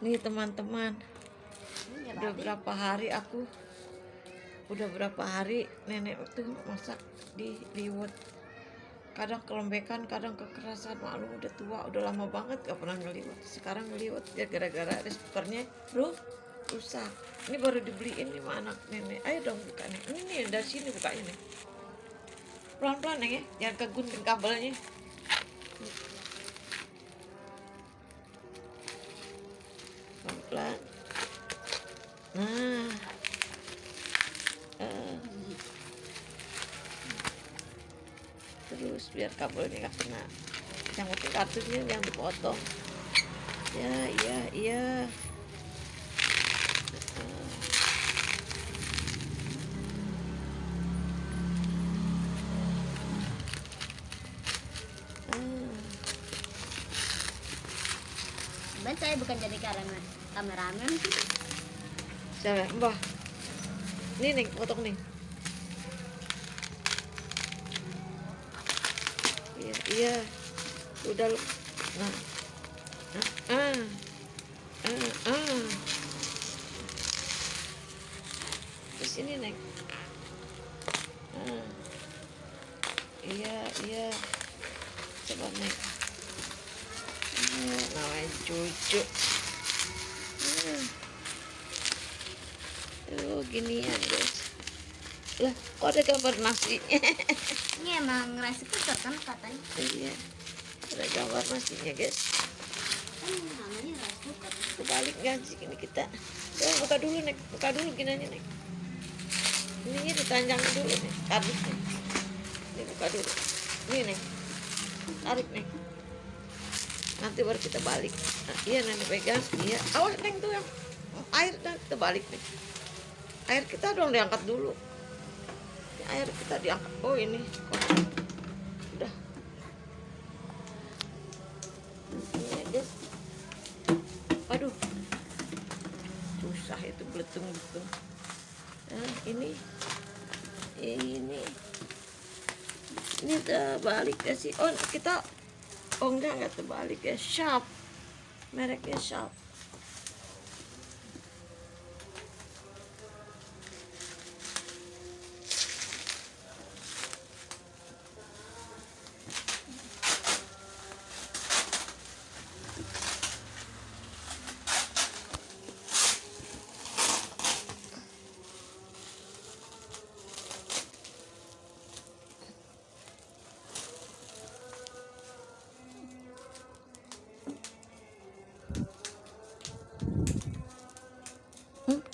Nih teman-teman, udah berapa hari nenek tuh masak di liwet. Kadang kelembekan, kadang kekerasan. Maklum udah tua, udah lama banget gak pernah ngeliwet. Sekarang ngeliwet ya gara-gara respokernya rusak. Ini baru dibeliin nih sama anak nenek. Ayo dong buka nih. Ini nih dari sini bukanya nih. Pelan-pelan ya, jangan kegunting kabelnya. Pelan-pelan. Nah, terus biar kabelnya nggak kena. Yang penting kartusnya yang dipotong. Ya, iya. Ben saya bukan jadi kameramen. Siapa? Mbah. Nih Neng, potong nih. Iya. Udah lu. Nah. Di sini Neng. Iya. Coba Neng. Namanya cucu. Ginian guys. Lah, kok ada gambar nasinya? Ini emang rice cooker kan katanya. Iya, ada gambar nasinya guys. Namanya rice cooker. Kebalik kan sih ini kita. Buka dulu Nek, buka dulu ginanya Nek. Ininya ditanjangin dulu nih, kardusnya. Ini buka dulu. Ini Nek, tarik Nek. Nanti baru kita balik. Nah, iya Nenek pegang. Iya, awas Neng tuh yang air dan kita balik nih. Air kita dong diangkat dulu. Air kita diangkat. Oh ini udah ini aja. Aduh susah itu beletung. Nah, ini terbalik ya sih. Enggak terbalik ya. Sharp, mereknya Sharp.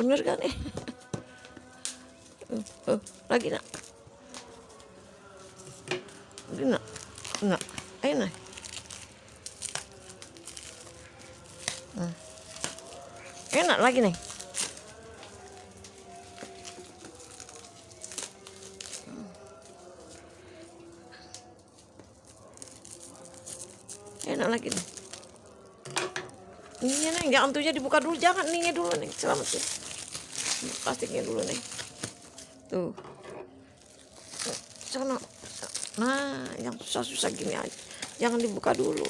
Bener kan nih? Lagi nak. Ayo nak. Enak lagi nih. Enak lagi nih. Ininya Neng, jangan tuhnya dibuka dulu, jangan ininya dulu Neng, selamatin. Plastiknya dulu Neng. Tuh. Sana. Nah, yang susah-susah gini aja. Jangan dibuka dulu.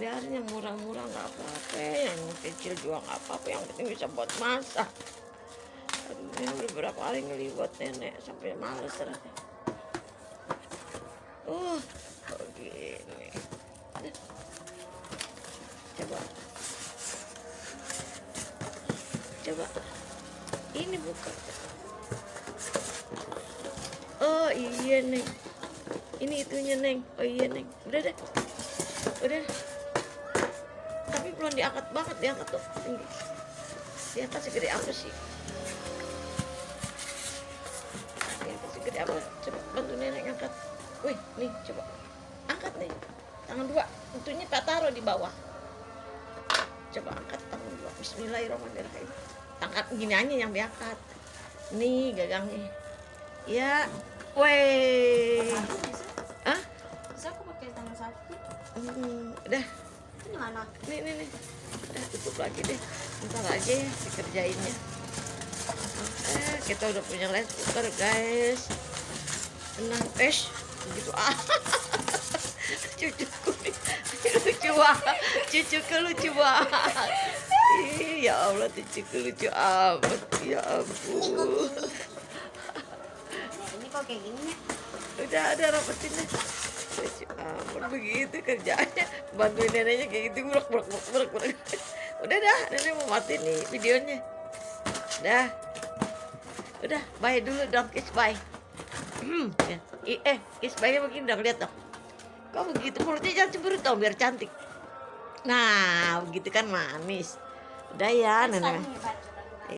Biarin yang murah-murah nggak apa-apa, yang kecil juga nggak apa-apa, yang penting bisa buat masak. Aduh, ini udah berapa kali ngeliwat nenek sampai males rasanya. Begini. Coba. Ini buka. Oh iya Neng. Ini itunya Neng. Oh iya Neng. Udah deh. Tapi belum diangkat banget, diangkat tuh tinggi. Diangkat segede apa sih? Segede apa? Coba bantu nenek angkat. Wih, nih coba angkat nih. Tangan dua, tentunya tak taruh di bawah. Coba angkat tangan dua. Bismillahirrahmanirrahim. Angkat gini aja yang diangkat. Nih gagangnya. Ya, weh. Hah? Bisa aku pakai tangan sapi? Udah. Ini mana? Nih. Udah tutup lagi deh. Ntar aja ya dikerjainnya. Kita udah punya rice cooker guys. Nah, begitu cucuku nih, lucu banget, cucuku lucu banget. Ih, ya Allah, cucuku lucu amat, ya ampun. Ini kok kayak gini ya? Udah ada rapetin deh. Lucu amat begitu kerjanya, bantuin neneknya kayak gitu, burak. Udah dah, nenek mau mati nih videonya. Udah, bye dulu dong, kiss bye. Ya. Kiss bye-nya begini dong, lihat dong. Kok begitu, mulutnya jangan cemburu dong, biar cantik. Nah, begitu kan manis. Udah ya, nenek. Ini, Pak.